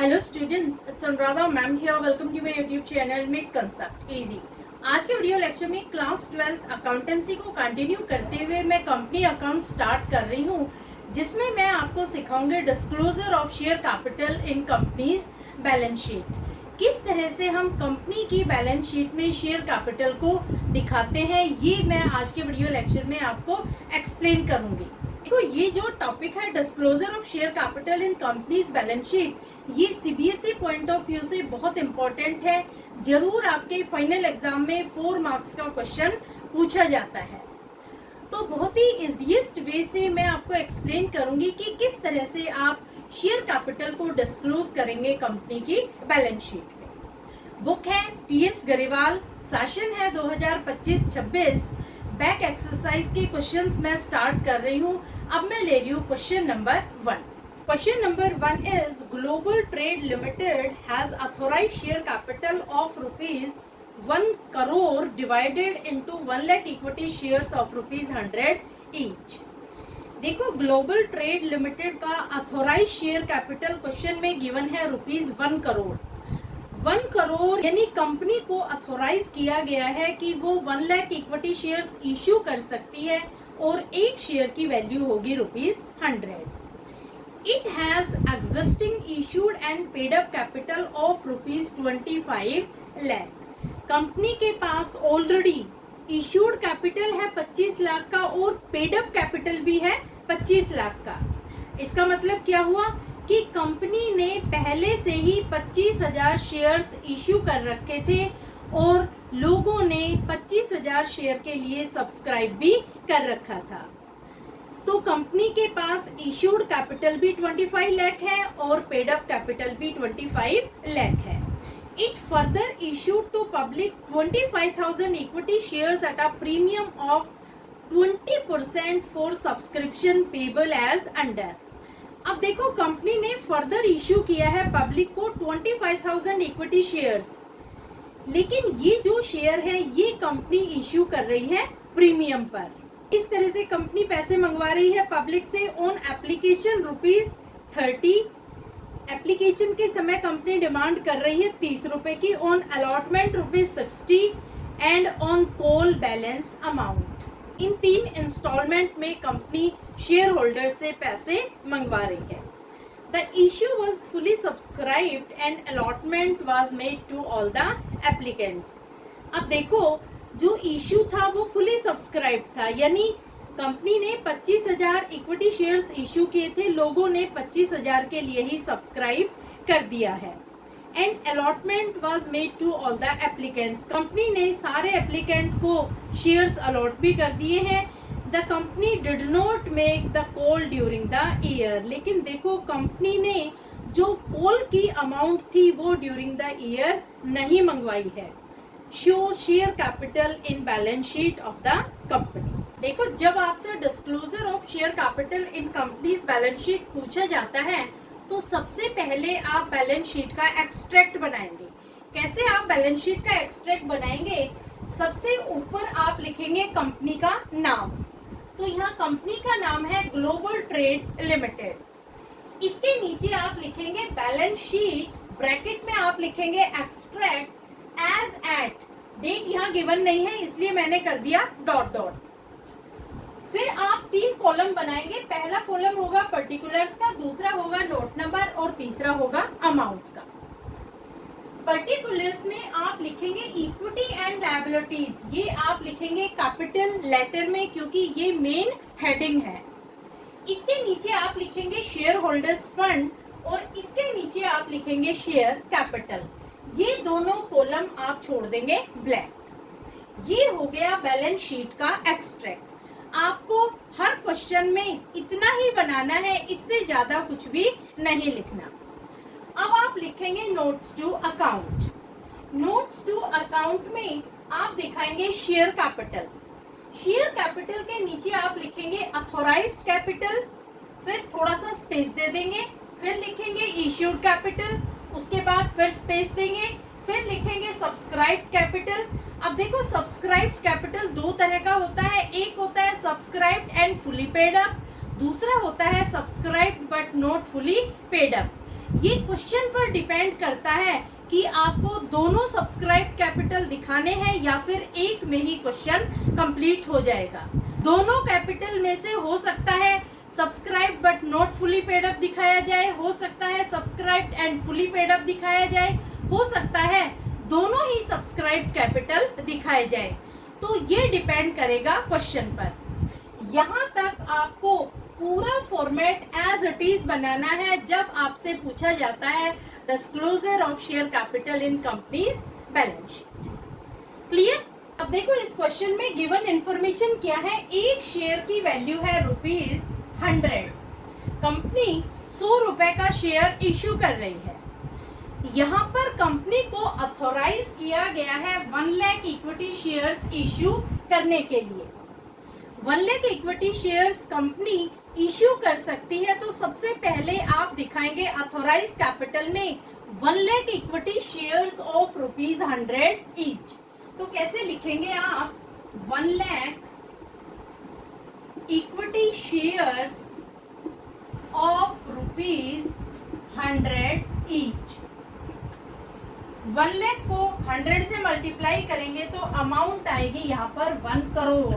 Hello students, it's Anuradha ma'am here. Welcome to my YouTube channel make concept easy. आज के video lecture में class 12 accountancy को continue करते हुए मैं कंपनी अकाउंट स्टार्ट कर रही हूँ, जिसमें मैं आपको सिखाऊंगी disclosure of share capital in companies balance sheet. किस तरह से हम कंपनी की बैलेंस शीट में शेयर कैपिटल को दिखाते हैं, ये मैं आज के वीडियो लेक्चर में आपको एक्सप्लेन करूंगी। देखो, ये जो टॉपिक है disclosure of share capital in companies balance sheet, ये सीबीएसई पॉइंट ऑफ व्यू से बहुत इंपॉर्टेंट है। जरूर आपके फाइनल एग्जाम में 4 मार्क्स का क्वेश्चन पूछा जाता है। तो बहुत ही इजीएस्ट वे से मैं आपको एक्सप्लेन करूंगी कि किस तरह से आप शेयर कैपिटल को डिस्क्लोज करेंगे कंपनी की बैलेंस शीट में। बुक है टीएस गरेवाल, सेशन है 2025-26। बैक एक्सरसाइज के क्वेश्चंस मैं स्टार्ट कर रही हूँ। अब मैं ले रही हूँ question number 1। Question number 1 is Global Trade Limited has authorized share capital of rupees 1 crore divided into 1 lakh equity shares of rupees 100 each. देखो, ग्लोबल ट्रेड लिमिटेड का अथोराइज शेयर कैपिटल क्वेश्चन में गिवन है rupees 1 crore. 1 crore यानी company को authorise किया गया है कि वो 1 लाख इक्विटी शेयर्स इश्यू कर सकती है और एक शेयर की वैल्यू होगी rupees 100। It has existing issued and paid up capital of rupees 25 lakh. Company के पास ऑलरेडी इश्यूड कैपिटल है 25 लाख का और पेड अप कैपिटल भी है 25 लाख का। इसका मतलब क्या हुआ कि कंपनी ने पहले से ही 25,000 शेयर्स इश्यू कर रखे थे और लोगों ने 25,000 शेयर के लिए सब्सक्राइब भी कर रखा था। तो कंपनी के पास इश्यूड कैपिटल भी 25 लाख है और पेड अप कैपिटल भी 25 लाख है। It further issued to public 25,000 equity shares at a premium of 20% for subscription payable as under. अब देखो, कंपनी ने फर्दर इश्यू किया है पब्लिक को 25,000 इक्विटी शेयर्स, लेकिन ये जो शेयर है ये कंपनी इश्यू कर रही है प्रीमियम पर। इस तरह से कंपनी पैसे मंगवा रही है पब्लिक से ऑन एप्लीकेशन रुपीज 30। एप्लीकेशन के समय कंपनी डिमांड कर रही है 30 रुपए की, on allotment rupees 60 and on call balance amount. इन 3 इंस्टॉलमेंट में कंपनी शेयर होल्डर से पैसे मंगवा रही है। The issue was fully subscribed and allotment was made to all the applicants. अब देखो, जो इश्यू था वो फुली सब्सक्राइब था, यानी कंपनी ने 25,000 इक्विटी शेयर्स इश्यू किए थे, लोगों ने 25,000 के लिए ही सब्सक्राइब कर दिया है। And allotment was made to all the applicants. Company ने सारे एप्लीकेंट को शेयर्स अलॉट भी कर दिए हैं। The company did not make the call during the year. लेकिन देखो, कंपनी ने जो कॉल की अमाउंट थी वो ड्यूरिंग द ईयर नहीं मंगवाई है। Show share capital in balance sheet of the company. देखो, जब आपसे disclosure of share capital in companies balance sheet पूछा जाता है तो सबसे पहले आप बैलेंस शीट का एक्सट्रैक्ट बनाएंगे। कैसे आप बैलेंस शीट का एक्सट्रैक्ट बनाएंगे? सबसे ऊपर आप लिखेंगे कंपनी का नाम। तो यहाँ कंपनी का नाम है ग्लोबल ट्रेड लिमिटेड। इसके नीचे आप लिखेंगे बैलेंस शीट, ब्रैकेट में आप लिखेंगे एक्सट्रैक्ट एज एट। डेट यहाँ गिवन नहीं है इसलिए मैंने कर दिया डॉट डॉट। फिर आप 3 कॉलम बनाएंगे। पहला कॉलम होगा पर्टिकुलर्स का, दूसरा होगा नोट नंबर और तीसरा होगा अमाउंट का। पर्टिकुलर्स में आप लिखेंगे इक्विटी एंड लायबिलिटीज। ये आप लिखेंगे कैपिटल लेटर में क्योंकि ये मेन हेडिंग है। इसके नीचे आप लिखेंगे शेयर होल्डर्स फंड और इसके नीचे आप लिखेंगे शेयर कैपिटल। ये दोनों कॉलम आप छोड़ देंगे ब्लैंक। ये हो गया बैलेंस शीट का एक्सट्रैक्ट। आपको हर क्वेश्चन में इतना ही बनाना है, इससे ज्यादा कुछ भी नहीं लिखना। अब आप लिखेंगे notes to account. Notes to account में आप दिखाएंगे शेयर कैपिटल। शेयर कैपिटल के नीचे आप लिखेंगे अथोराइज्ड कैपिटल, फिर थोड़ा सा स्पेस दे देंगे, फिर लिखेंगे इश्यूड कैपिटल, उसके बाद फिर स्पेस देंगे, फिर लिखेंगे सब्सक्राइब कैपिटल। अब देखो, सब्सक्राइब कैपिटल 2 तरह का होता है। एक होता है subscribe and fully paid up, दूसरा होता है subscribe but not fully paid up. ये क्वेश्चन पर डिपेंड करता है कि आपको दोनों सब्सक्राइब कैपिटल दिखाने हैं या फिर एक में ही क्वेश्चन कंप्लीट हो जाएगा। दोनों कैपिटल में से हो सकता है subscribe but not fully paid up दिखाया जाए, हो सकता है subscribe and fully paid up दिखाया जाए, हो सकता है दोनों ही सब्सक्राइब कैपिटल दिखाए जाए। तो ये डिपेंड करेगा क्वेश्चन पर। यहाँ तक आपको पूरा फॉर्मेट एज इट इज बनाना है जब आपसे पूछा जाता है disclosure of share capital in companies balance sheet. Clear? अब देखो इस क्वेश्चन में गिवन इंफॉर्मेशन क्या है। एक शेयर की वैल्यू है ₹100। कंपनी 100 रुपए का शेयर इश्यू कर रही है। यहाँ पर कंपनी को अथोराइज किया गया है 1 लाख इक्विटी शेयर्स इश्यू करने के लिए। 1 lakh equity shares company issue कर सकती है, तो सबसे पहले आप दिखाएंगे अथोराइज कैपिटल में 1 lakh equity shares of ₹100 each. तो कैसे लिखेंगे आप? 1 lakh equity shares of ₹100 each. 1 lakh को 100 से मल्टीप्लाई करेंगे तो अमाउंट आएगी यहाँ पर 1 करोड़।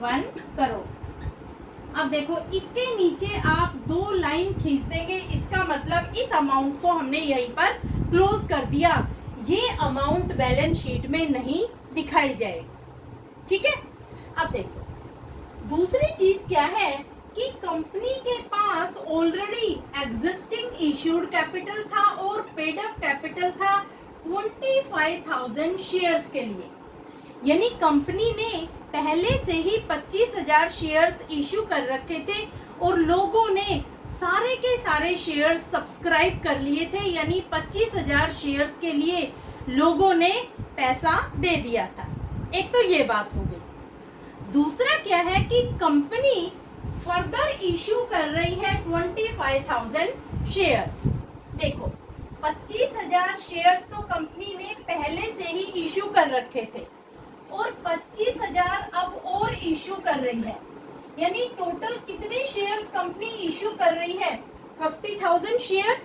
1 करोड़। अब देखो इसके नीचे आप 2 लाइन खींच देंगे, इसका मतलब इस अमाउंट को हमने यहीं पर क्लोज कर दिया। ये अमाउंट बैलेंस शीट में नहीं दिखाई जाएगी। ठीक है? अब देखो दूसरी चीज क्या है कि कंपनी के पास ऑलरेडी एग्जिस्टिंग इश्यूड कैपिटल था और पेड अप कैपिटल था 25,000 शेयर्स के लिए। यानी कंपनी ने पहले से ही 25,000 शेयर्स इश्यू कर रखे थे और लोगों ने सारे के सारे शेयर्स सब्सक्राइब कर लिए थे। यानी 25,000 शेयर्स के लिए लोगों ने पैसा दे दिया था। एक तो ये बात हो गई। दूसरा क्या है कि कंपनी फर्दर इश्यू कर रही है 25,000 शेयर्स। देखो 25,000 शेयर्स तो कंपनी ने पहले से ही इश्यू कर रखे थे और 25,000 अब और इश्यू कर रही है। यानी टोटल कितने शेयर्स कंपनी इश्यू कर रही है? 50,000 शेयर्स।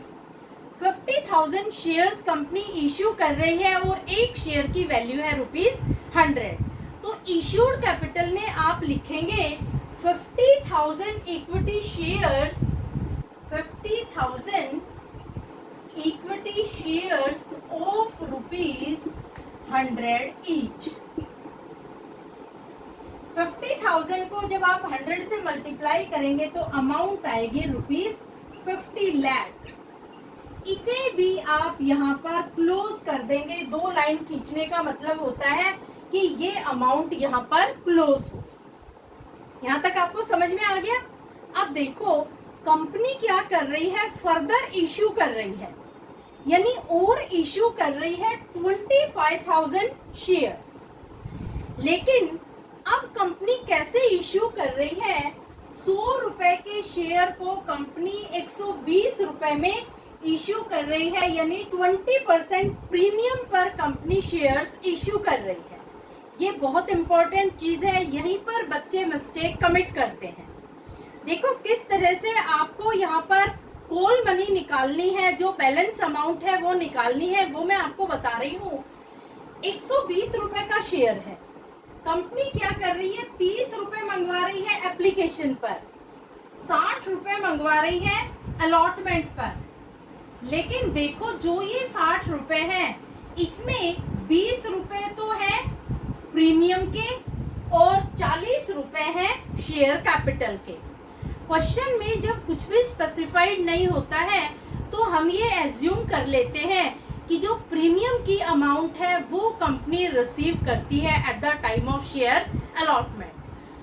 50,000 शेयर्स कंपनी इश्यू कर रही है और एक शेयर की वैल्यू है ₹100। तो इश्यूड कैपिटल में आप लिखेंगे 50,000 equity shares, 50,000 equity shares of ₹100 each. 50,000 को जब आप 100 से मल्टीप्लाई करेंगे तो अमाउंट आएगी ₹50 लाख। इसे भी आप यहाँ पर क्लोज कर देंगे। 2 लाइन खींचने का मतलब होता है कि ये अमाउंट यहाँ पर क्लोज हो। यहाँ तक आपको समझ में आ गया? अब देखो कंपनी क्या कर रही है, फर्दर इश्यू कर रही है, यानी और इश्यू कर रही है 25,000 शेयर्स। लेकिन अब कंपनी कैसे इश्यू कर रही है? 100 रुपए के शेयर को कंपनी 120 रुपए में इश्यू कर रही है, यानी 20% प्रीमियम पर कंपनी शेयर्स इश्यू कर रही है। ये बहुत इंपॉर्टेंट चीज है, यहीं पर बच्चे मिस्टेक कमिट करते हैं। देखो किस तरह से आपको यहाँ पर कॉल मनी निकालनी है, जो बैलेंस अमाउंट है वो निकालनी है, वो मैं आपको बता रही हूँ। 120 रुपए का शेयर है, कंपनी क्या कर रही है, 30 रुपए मंगवा रही है एप्लीकेशन पर, 60 रुपए मंगवा रही है अलॉटमेंट पर। लेकिन देखो जो ये 60 रुपए हैं, इसमें 20 रुपए तो है प्रीमियम के और 40 रुपए हैं शेयर कैपिटल के। क्वेश्चन में जब कुछ भी स्पेसिफाइड नहीं होता है तो हम ये एज्यूम कर लेते हैं कि जो प्रीमियम की अमाउंट है वो कंपनी रिसीव करती है at the time of share allotment.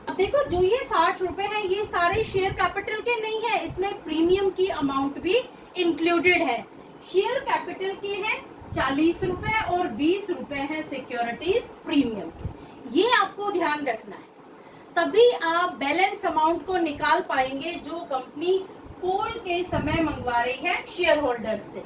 अब देखो जो ये 60 रुपए है ये सारे शेयर कैपिटल के नहीं है, इसमें प्रीमियम की अमाउंट भी इंक्लूडेड है। शेयर कैपिटल के हैं 40 रुपए और 20 रुपए है सिक्योरिटीज प्रीमियम के। ये आपको ध्यान रखना है, तभी आप बैलेंस अमाउंट को निकाल पाएंगे जो कंपनी कॉल के समय मंगवा रही है शेयर होल्डर्स से।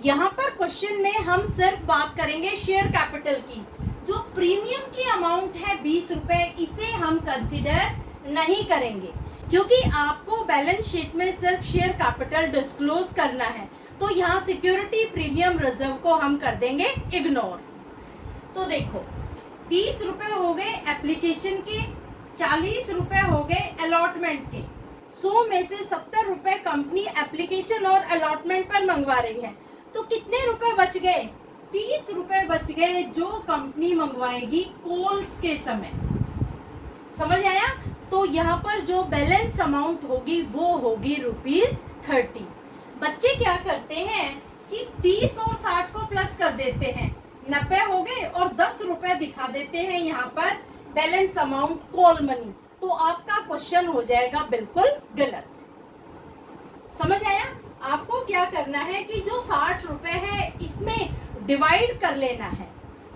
यहाँ पर क्वेश्चन में हम सिर्फ बात करेंगे शेयर कैपिटल की। जो प्रीमियम की अमाउंट है 20 रुपए, इसे हम कंसिडर नहीं करेंगे क्योंकि आपको बैलेंस शीट में सिर्फ शेयर कैपिटल डिस्क्लोज करना है, तो यहाँ सिक्योरिटी प्रीमियम रिजर्व को हम कर देंगे इग्नोर। तो देखो 30 रुपए हो गए एप्लीकेशन के, 40 रुपए हो गए अलॉटमेंट के, 100 में से 70 रुपए कंपनी एप्लीकेशन और अलॉटमेंट पर मंगवा रही है, तो कितने रुपए बच गए? 30 रुपए बच गए जो कंपनी मंगवाएगी कॉल्स के समय। समझ आया? तो यहाँ पर जो बैलेंस अमाउंट होगी वो होगी ₹30। बच्चे क्या करते हैं कि 30 और 60 को प्लस कर देते हैं, 90 हो गए और 10 रुपए दिखा देते हैं यहाँ पर बैलेंस अमाउंट कॉल मनी, तो आपका क्वेश्चन हो जाएगा बिल्कुल गलत। समझ आया? आपको क्या करना है कि जो 60 रुपए है इसमें डिवाइड कर लेना है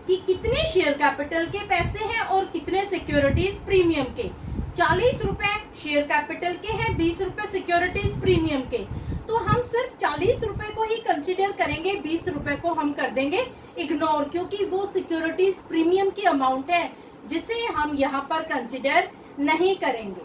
कि कितने शेयर कैपिटल के पैसे हैं और कितने सिक्योरिटीज प्रीमियम के। 40 रुपए शेयर कैपिटल के हैं, 20 रुपए सिक्योरिटीज प्रीमियम के, तो हम सिर्फ 40 रुपए को ही कंसीडर करेंगे, 20 रुपए को हम कर देंगे इग्नोर, क्योंकि वो सिक्योरिटीज प्रीमियम की अमाउंट है जिसे हम यहाँ पर कंसीडर नहीं करेंगे।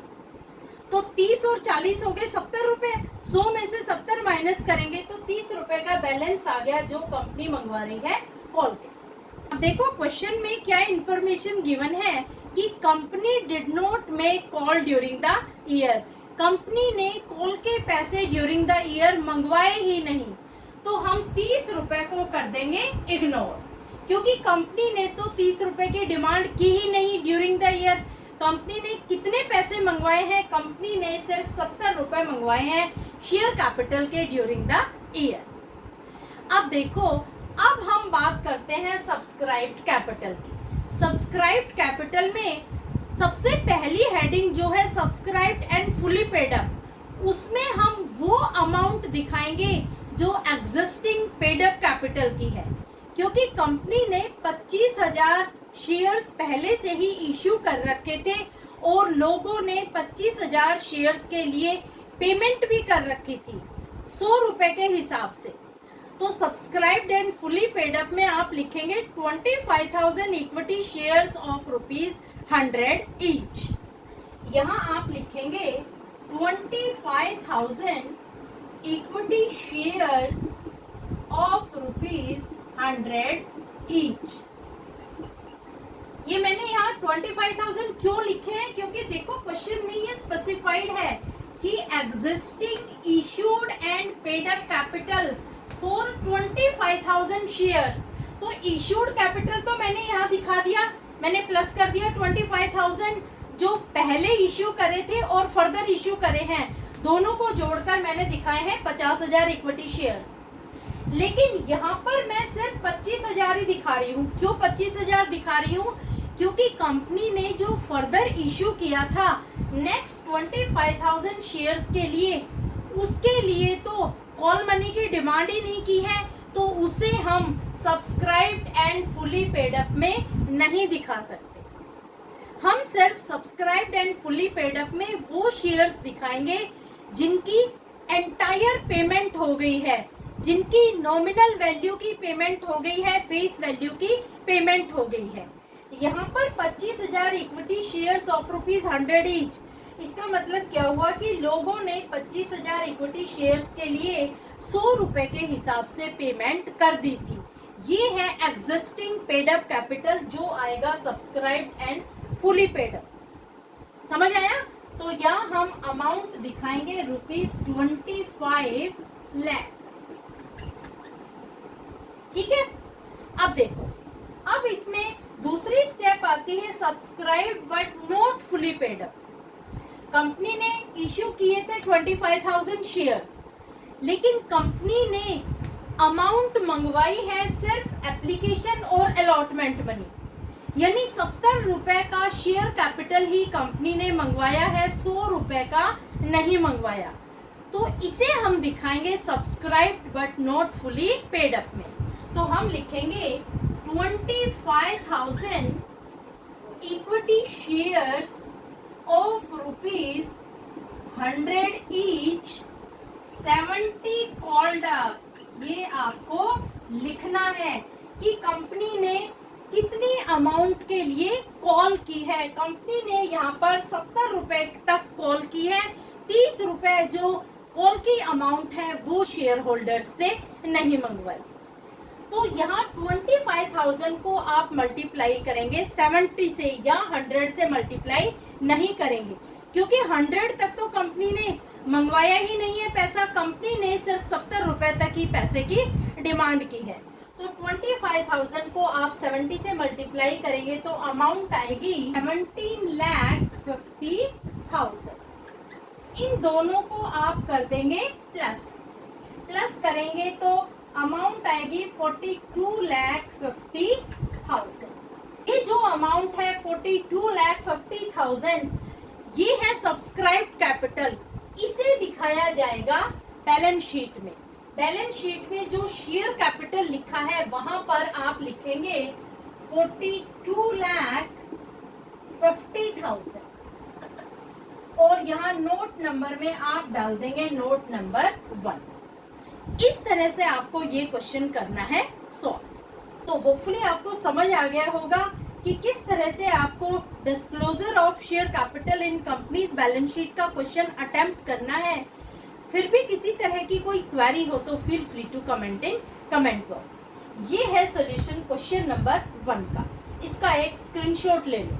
तो 30 और 40 हो गए 70 रुपए, 100 में से 70 माइनस करेंगे तो 30 रुपए का बैलेंस आ गया जो कंपनी मंगवा रही है कॉल के साथ। अब देखो क्वेश्चन में क्या इंफॉर्मेशन गिवन है कि company did not make call during the year. Company ने कॉल के पैसे ड्यूरिंग द ईयर मंगवाए ही नहीं, तो हम 30 रुपए को कर देंगे इग्नोर, क्योंकि कंपनी ने तो 30 रुपए की डिमांड की ही नहीं ड्यूरिंग द ईयर। कंपनी ने कितने पैसे मंगवाए हैं? कंपनी ने सिर्फ 70 रुपए मंगवाए हैं शेयर कैपिटल के ड्यूरिंग द ईयर। अब देखो, अब हम बात करते हैं सब्सक्राइब्ड कैपिटल की। सब्सक्राइब्ड कैपिटल में सबसे पहली हेडिंग जो है subscribed and fully paid up, उसमें हम वो अमाउंट दिखाएंगे जो एग्जिस्टिंग पेड अप कैपिटल की है, क्योंकि कंपनी ने 25,000 शेयर्स पहले से ही इश्यू कर रखे थे और लोगों ने 25,000 शेयर्स के लिए पेमेंट भी कर रखी थी 100 रुपए के हिसाब से। तो subscribed and fully paid up में आप लिखेंगे 25,000 इक्विटी शेयर्स ऑफ ₹100 ईच। यहाँ आप लिखेंगे 25,000 इक्विटी शेयर्स ऑफ ₹100 ईच। ये मैंने यहाँ 25,000 क्यों लिखे हैं? क्योंकि देखो क्वेश्चन में ये स्पेसिफाइड है कि existing issued and paid up capital for 25,000 shares. तो इश्यूड कैपिटल तो मैंने यहाँ दिखा दिया, मैंने प्लस कर दिया 25,000 जो पहले इश्यू करे थे और फर्दर इश्यू करे हैं, दोनों को जोड़कर मैंने दिखाए हैं 50,000 इक्विटी शेयर्स। लेकिन यहाँ पर मैं सिर्फ 25,000 ही दिखा रही हूँ। क्यों 25,000 दिखा रही हूँ? क्योंकि कंपनी ने जो फर्दर इश्यू किया था नेक्स्ट 25,000 शेयर्स के लिए, उसके लिए तो कॉल मनी की डिमांड ही नहीं की है, तो उसे हम subscribed and fully paid up में नहीं दिखा सकते। हम सिर्फ subscribed and fully paid up में वो शेयर्स दिखाएंगे जिनकी एंटायर पेमेंट हो गई है, जिनकी नॉमिनल वैल्यू की पेमेंट हो गई है, फेस वैल्यू की पेमेंट हो गई है। यहाँ पर 25,000 इक्विटी शेयर्स ऑफ ₹100 ईच, इसका मतलब क्या हुआ कि लोगों ने 25,000 इक्विटी शेयर्स के लिए 100 रुपए के हिसाब से पेमेंट कर दी थी। ये है एग्जिस्टिंग पेड अप कैपिटल जो आएगा subscribed and fully paid up. समझ आया? तो यहाँ हम अमाउंट दिखाएंगे ₹25 लाख। ठीक है? अब देखो, अब इसमें दूसरी स्टेप आती है subscribe but not fully paid up. Company ने इश्यू किए थे 25,000 शेयर्स, लेकिन कंपनी ने अमाउंट मंगवाई है सिर्फ एप्लीकेशन और अलॉटमेंट मनी, यानी 70 रुपए का शेयर कैपिटल ही कंपनी ने मंगवाया है, 100 रुपए का नहीं मंगवाया। तो इसे हम दिखाएंगे subscribed but not fully paid up में। तो हम लिखेंगे 25,000 equity shares of ₹100 each, 70 called up. ये आपको लिखना है कि कंपनी ने कितनी अमाउंट के लिए कॉल की है। कंपनी ने यहाँ पर 70 रुपए तक कॉल की है। 30 रुपए जो कॉल की अमाउंट है वो शेयर होल्डर से नहीं मंगवाई। तो यहाँ 25,000 को आप मल्टीप्लाई करेंगे 70 से या 100 से मल्टीप्लाई नहीं करेंगे, क्योंकि 100 तक तो कंपनी ने मंगवाया ही नहीं है पैसा। कंपनी ने सिर्फ 70 रुपए तक ही पैसे की डिमांड की है। तो 25,000 को आप 70 से मल्टीप्लाई करेंगे तो अमाउंट आएगी 17,50,000। इन दोनों को आप कर देंगे प्लस करेंगे तो अमाउंट आएगी 42,50,000। ये जो अमाउंट है 42,50,000 ये है सब्सक्राइब कैपिटल। इसे दिखाया जाएगा बैलेंस शीट में। बैलेंस शीट में जो शेयर कैपिटल लिखा है वहां पर आप लिखेंगे 42,50,000 और यहाँ नोट नंबर में आप डाल देंगे नोट नंबर 1। इस तरह से आपको ये क्वेश्चन करना है सॉल्व। तो होपफुली आपको समझ आ गया होगा कि किस तरह से आपको disclosure of share capital in companies balance sheet का क्वेश्चन अटेम्प्ट करना है। फिर भी किसी तरह की कोई क्वेरी हो तो feel free to comment in comment box. ये है सॉल्यूशन क्वेश्चन नंबर 1 का। इसका एक स्क्रीनशॉट ले लो।